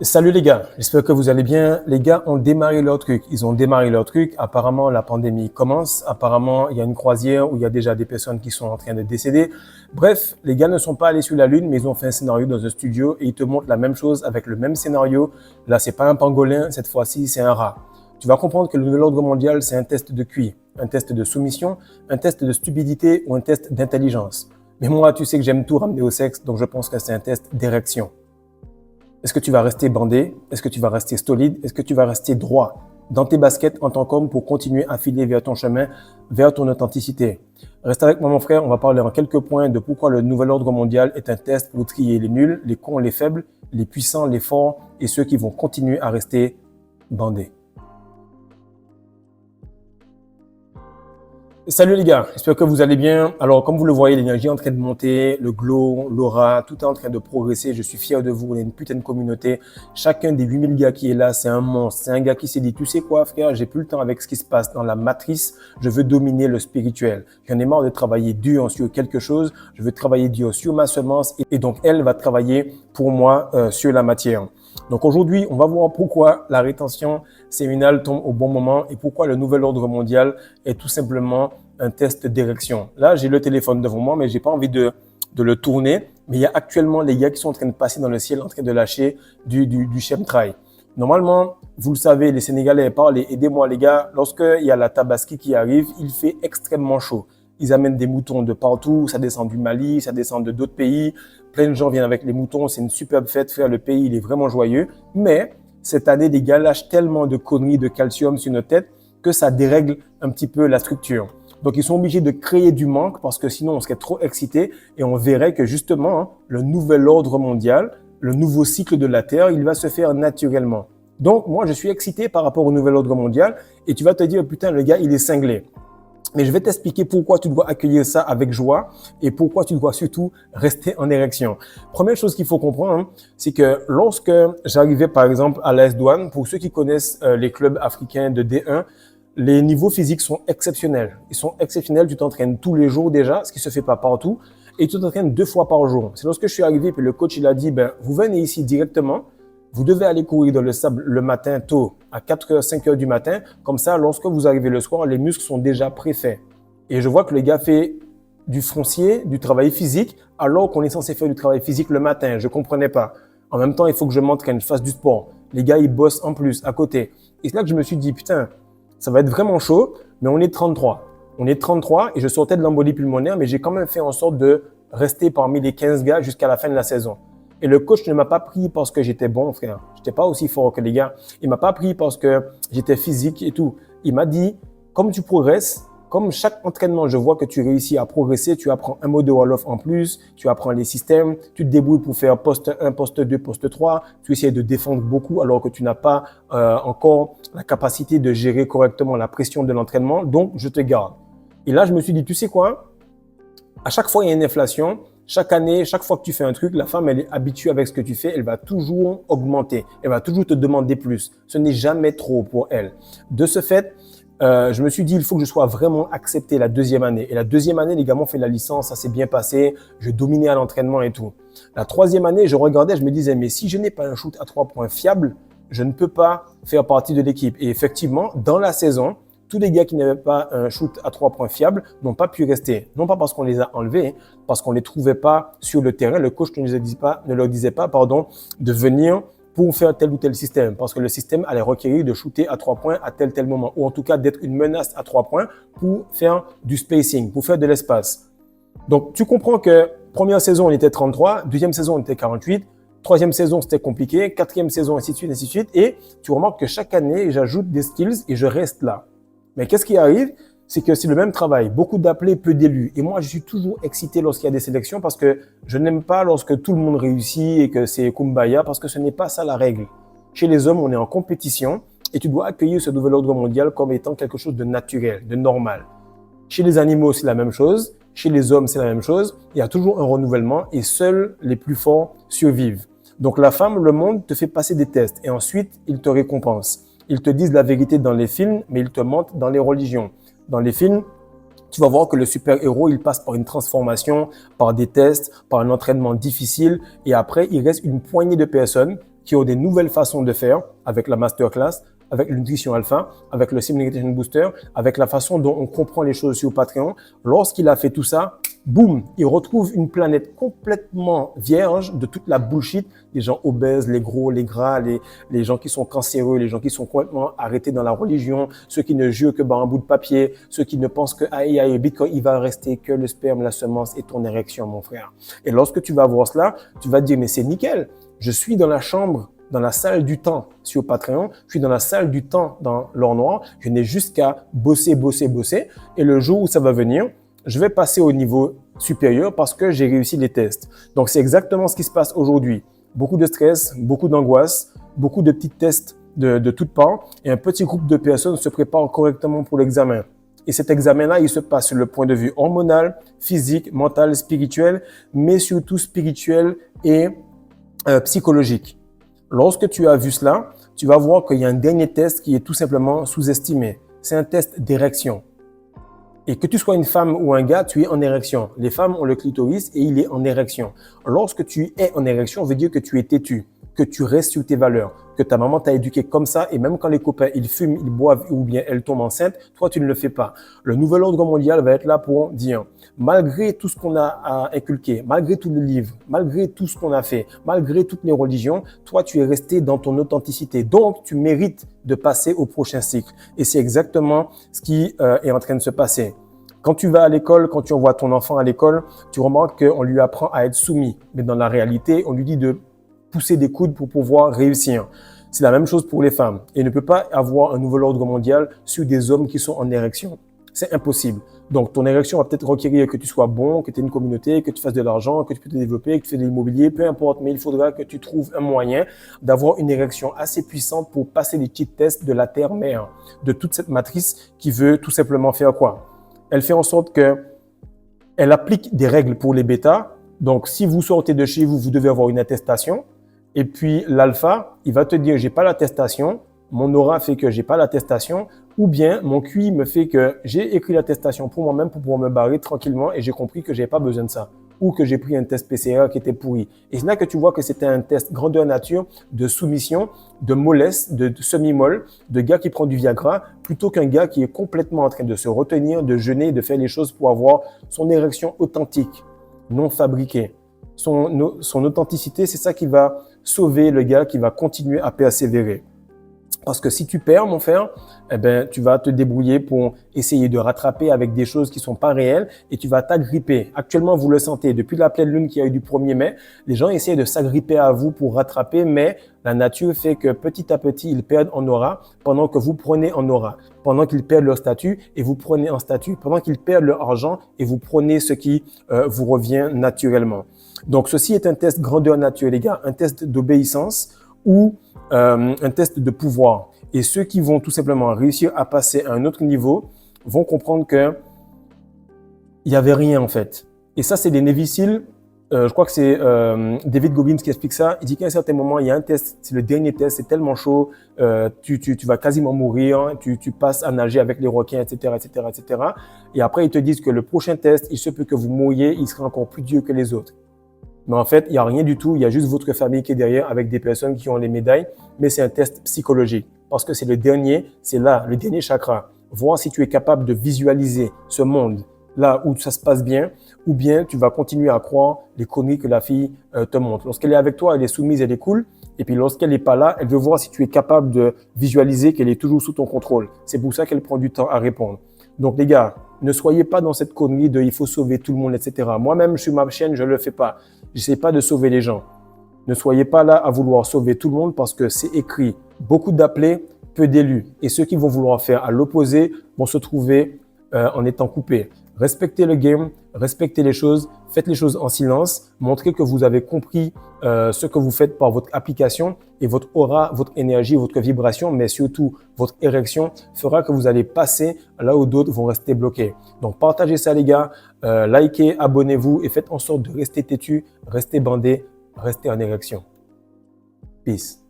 Salut les gars, j'espère que vous allez bien. Les gars ont démarré leur truc. Ils ont démarré leur truc. Apparemment, la pandémie commence. Apparemment, il y a une croisière où il y a déjà des personnes qui sont en train de décéder. Bref, les gars ne sont pas allés sur la Lune, mais ils ont fait un scénario dans un studio et ils te montrent la même chose avec le même scénario. Là, c'est pas un pangolin, cette fois-ci, c'est un rat. Tu vas comprendre que le nouvel ordre mondial, c'est un test de QI, un test de soumission, un test de stupidité ou un test d'intelligence. Mais moi, tu sais que j'aime tout ramener au sexe, donc je pense que c'est un test d'érection. Est-ce que tu vas rester bandé? Est-ce que tu vas rester solide? Est-ce que tu vas rester droit dans tes baskets en tant qu'homme pour continuer à filer vers ton chemin, vers ton authenticité? Reste avec moi, mon frère. On va parler en quelques points de pourquoi le nouvel ordre mondial est un test pour trier les nuls, les cons, les faibles, les puissants, les forts et ceux qui vont continuer à rester bandés. Salut les gars, j'espère que vous allez bien. Alors comme vous le voyez, l'énergie est en train de monter, le glow, l'aura, tout est en train de progresser. Je suis fier de vous, on est une putain de communauté. Chacun des 8000 gars qui est là, c'est un monstre. C'est un gars qui s'est dit, tu sais quoi frère, j'ai plus le temps avec ce qui se passe dans la matrice, je veux dominer le spirituel. J'en ai marre de travailler dur sur quelque chose, je veux travailler dur sur ma semence et donc elle va travailler pour moi sur la matière. Donc aujourd'hui, on va voir pourquoi la rétention séminale tombe au bon moment et pourquoi le nouvel ordre mondial est tout simplement un test d'érection. Là, j'ai le téléphone devant moi, mais j'ai pas envie de le tourner. Mais il y a actuellement les gars qui sont en train de passer dans le ciel, en train de lâcher du chemtrail. Normalement, vous le savez, les Sénégalais parlent, aidez-moi les gars, lorsqu'il y a la Tabaski qui arrive, il fait extrêmement chaud. Ils amènent des moutons de partout, ça descend du Mali, ça descend de d'autres pays. Plein de gens viennent avec les moutons, c'est une superbe fête, frère, le pays, il est vraiment joyeux. Mais cette année, les gars lâchent tellement de conneries, de calcium sur notre tête que ça dérègle un petit peu la structure. Donc, ils sont obligés de créer du manque parce que sinon, on serait trop excité et on verrait que justement, le nouvel ordre mondial, le nouveau cycle de la Terre, il va se faire naturellement. Donc, moi, je suis excité par rapport au nouvel ordre mondial et tu vas te dire, putain, le gars, il est cinglé. Mais je vais t'expliquer pourquoi tu dois accueillir ça avec joie et pourquoi tu dois surtout rester en érection. Première chose qu'il faut comprendre, c'est que lorsque j'arrivais par exemple à l'AS Douanes, pour ceux qui connaissent les clubs africains de D1, les niveaux physiques sont exceptionnels. Ils sont exceptionnels, tu t'entraînes tous les jours déjà, ce qui se fait pas partout, et tu t'entraînes 2 fois par jour. C'est lorsque je suis arrivé, puis le coach il a dit, vous venez ici directement, vous devez aller courir dans le sable le matin tôt, à 4h, 5h du matin. Comme ça, lorsque vous arrivez le soir, les muscles sont déjà préfaits. Et je vois que le gars fait du foncier, du travail physique, alors qu'on est censé faire du travail physique le matin. Je comprenais pas. En même temps, il faut que je m'entraîne, je fasse du sport. Les gars, ils bossent en plus, à côté. Et c'est là que je me suis dit, putain, ça va être vraiment chaud, mais on est 33. On est 33 et je sortais de l'embolie pulmonaire, mais j'ai quand même fait en sorte de rester parmi les 15 gars jusqu'à la fin de la saison. Et le coach ne m'a pas pris parce que j'étais bon, frère. J'étais pas aussi fort que les gars. Il m'a pas pris parce que j'étais physique et tout. Il m'a dit, comme tu progresses, comme chaque entraînement, je vois que tu réussis à progresser, tu apprends un mot de Wolof en plus, tu apprends les systèmes, tu te débrouilles pour faire poste 1, poste 2, poste 3, tu essaies de défendre beaucoup alors que tu n'as pas encore la capacité de gérer correctement la pression de l'entraînement, donc je te garde. Et là, je me suis dit, tu sais quoi? À chaque fois, il y a une inflation. Chaque année, chaque fois que tu fais un truc, la femme, elle est habituée avec ce que tu fais. Elle va toujours augmenter. Elle va toujours te demander plus. Ce n'est jamais trop pour elle. De ce fait, je me suis dit, il faut que je sois vraiment accepté la deuxième année. Et la deuxième année, les gars m'ont fait la licence, ça s'est bien passé. Je dominais à l'entraînement et tout. La troisième année, je regardais, je me disais, mais si je n'ai pas un shoot à 3 points fiable, je ne peux pas faire partie de l'équipe. Et effectivement, dans la saison, tous les gars qui n'avaient pas un shoot à 3 points fiable n'ont pas pu rester. Non pas parce qu'on les a enlevés, parce qu'on les trouvait pas sur le terrain. Le coach ne leur disait pas, de venir pour faire tel ou tel système. Parce que le système allait requérir de shooter à 3 points à tel moment. Ou en tout cas, d'être une menace à 3 points pour faire du spacing, pour faire de l'espace. Donc, tu comprends que première saison, on était 33. Deuxième saison, on était 48. Troisième saison, c'était compliqué. Quatrième saison, ainsi de suite, ainsi de suite. Et tu remarques que chaque année, j'ajoute des skills et je reste là. Mais qu'est-ce qui arrive? C'est que c'est le même travail. Beaucoup d'appelés, peu d'élus. Et moi, je suis toujours excité lorsqu'il y a des sélections parce que je n'aime pas lorsque tout le monde réussit et que c'est kumbaya parce que ce n'est pas ça la règle. Chez les hommes, on est en compétition et tu dois accueillir ce nouvel ordre mondial comme étant quelque chose de naturel, de normal. Chez les animaux, c'est la même chose. Chez les hommes, c'est la même chose. Il y a toujours un renouvellement et seuls les plus forts survivent. Donc la femme, le monde te fait passer des tests et ensuite, il te récompense. Ils te disent la vérité dans les films, mais ils te mentent dans les religions. Dans les films, tu vas voir que le super-héros, il passe par une transformation, par des tests, par un entraînement difficile. Et après, il reste une poignée de personnes qui ont des nouvelles façons de faire avec la masterclass, avec le Nutrition Alpha, avec le Simulation Booster, avec la façon dont on comprend les choses sur Patreon. Lorsqu'il a fait tout ça, boum, il retrouve une planète complètement vierge de toute la bullshit, les gens obèses, les gros, les gras, les gens qui sont cancéreux, les gens qui sont complètement arrêtés dans la religion, ceux qui ne jurent que par un bout de papier, ceux qui ne pensent que aïe, Bitcoin, il va rester que le sperme, la semence et ton érection, mon frère. Et lorsque tu vas voir cela, tu vas te dire, mais c'est nickel, je suis dans la chambre, dans la salle du temps sur Patreon, je suis dans la salle du temps dans l'or noir, je n'ai juste qu'à bosser, et le jour où ça va venir, je vais passer au niveau supérieur parce que j'ai réussi les tests. Donc, c'est exactement ce qui se passe aujourd'hui. Beaucoup de stress, beaucoup d'angoisse, beaucoup de petits tests de toutes parts et un petit groupe de personnes se prépare correctement pour l'examen. Et cet examen-là, il se passe sur le point de vue hormonal, physique, mental, spirituel, mais surtout spirituel et psychologique. Lorsque tu as vu cela, tu vas voir qu'il y a un dernier test qui est tout simplement sous-estimé. C'est un test d'érection. Et que tu sois une femme ou un gars, tu es en érection. Les femmes ont le clitoris et il est en érection. Lorsque tu es en érection, ça veut dire que tu es têtu, que tu restes sur tes valeurs, que ta maman t'a éduqué comme ça et même quand les copains, ils fument, ils boivent ou bien elles tombent enceintes, toi, tu ne le fais pas. Le nouvel ordre mondial va être là pour dire, malgré tout ce qu'on a inculqué, malgré tous les livres, malgré tout ce qu'on a fait, malgré toutes les religions, toi, tu es resté dans ton authenticité. Donc, tu mérites de passer au prochain cycle. Et c'est exactement ce qui est en train de se passer. Quand tu vas à l'école, quand tu envoies ton enfant à l'école, tu remarques qu'on lui apprend à être soumis. Mais dans la réalité, on lui dit de pousser des coudes pour pouvoir réussir. C'est la même chose pour les femmes. Et il ne peut pas avoir un nouvel ordre mondial sur des hommes qui sont en érection. C'est impossible. Donc, ton érection va peut-être requérir que tu sois bon, que tu aies une communauté, que tu fasses de l'argent, que tu peux te développer, que tu fais de l'immobilier, peu importe. Mais il faudra que tu trouves un moyen d'avoir une érection assez puissante pour passer les petits tests de la terre-mère, de toute cette matrice qui veut tout simplement faire quoi? Elle fait en sorte que elle applique des règles pour les bêtas. Donc, si vous sortez de chez vous, vous devez avoir une attestation. Et puis, l'alpha, il va te dire, j'ai pas l'attestation. Mon aura fait que j'ai pas l'attestation. Ou bien, mon QI me fait que j'ai écrit l'attestation pour moi-même pour pouvoir me barrer tranquillement et j'ai compris que j'ai pas besoin de ça. Ou que j'ai pris un test PCR qui était pourri. Et c'est là que tu vois que c'était un test grandeur nature de soumission, de mollesse, de semi-molle, de gars qui prend du Viagra, plutôt qu'un gars qui est complètement en train de se retenir, de jeûner, de faire les choses pour avoir son érection authentique, non fabriquée. Son authenticité, c'est ça qui va sauver le gars qui va continuer à persévérer. Parce que si tu perds, mon frère, eh ben, tu vas te débrouiller pour essayer de rattraper avec des choses qui sont pas réelles et tu vas t'agripper. Actuellement, vous le sentez, depuis la pleine lune qui a eu du 1er mai, les gens essaient de s'agripper à vous pour rattraper, mais la nature fait que petit à petit, ils perdent en aura pendant que vous prenez en aura, pendant qu'ils perdent leur statut et vous prenez en statut, pendant qu'ils perdent leur argent et vous prenez ce qui vous revient naturellement. Donc, ceci est un test grandeur nature, les gars, un test d'obéissance ou un test de pouvoir. Et ceux qui vont tout simplement réussir à passer à un autre niveau vont comprendre que il y avait rien en fait. Et ça, c'est des Navy Seals. Je crois que c'est David Goggins qui explique ça. Il dit qu'à un certain moment, il y a un test, c'est le dernier test, c'est tellement chaud, tu vas quasiment mourir, tu passes à nager avec les requins, etc., etc., etc. Et après, ils te disent que le prochain test, il se peut que vous mouriez, il sera encore plus dur que les autres. Mais en fait, il n'y a rien du tout. Il y a juste votre famille qui est derrière avec des personnes qui ont les médailles. Mais c'est un test psychologique parce que c'est le dernier, c'est là, le dernier chakra. Voir si tu es capable de visualiser ce monde là où ça se passe bien ou bien tu vas continuer à croire les conneries que la fille te montre. Lorsqu'elle est avec toi, elle est soumise, elle est cool. Et puis lorsqu'elle n'est pas là, elle veut voir si tu es capable de visualiser qu'elle est toujours sous ton contrôle. C'est pour ça qu'elle prend du temps à répondre. Donc les gars, ne soyez pas dans cette connerie de il faut sauver tout le monde, etc. Moi-même, sur ma chaîne, je ne le fais pas. Je n'essaie pas de sauver les gens. Ne soyez pas là à vouloir sauver tout le monde parce que c'est écrit. Beaucoup d'appelés, peu d'élus. Et ceux qui vont vouloir faire à l'opposé vont se trouver en étant coupés. Respectez le game, respectez les choses, faites les choses en silence, montrez que vous avez compris ce que vous faites par votre application et votre aura, votre énergie, votre vibration, mais surtout votre érection fera que vous allez passer là où d'autres vont rester bloqués. Donc partagez ça les gars, likez, abonnez-vous et faites en sorte de rester têtu, rester bandé, rester en érection. Peace.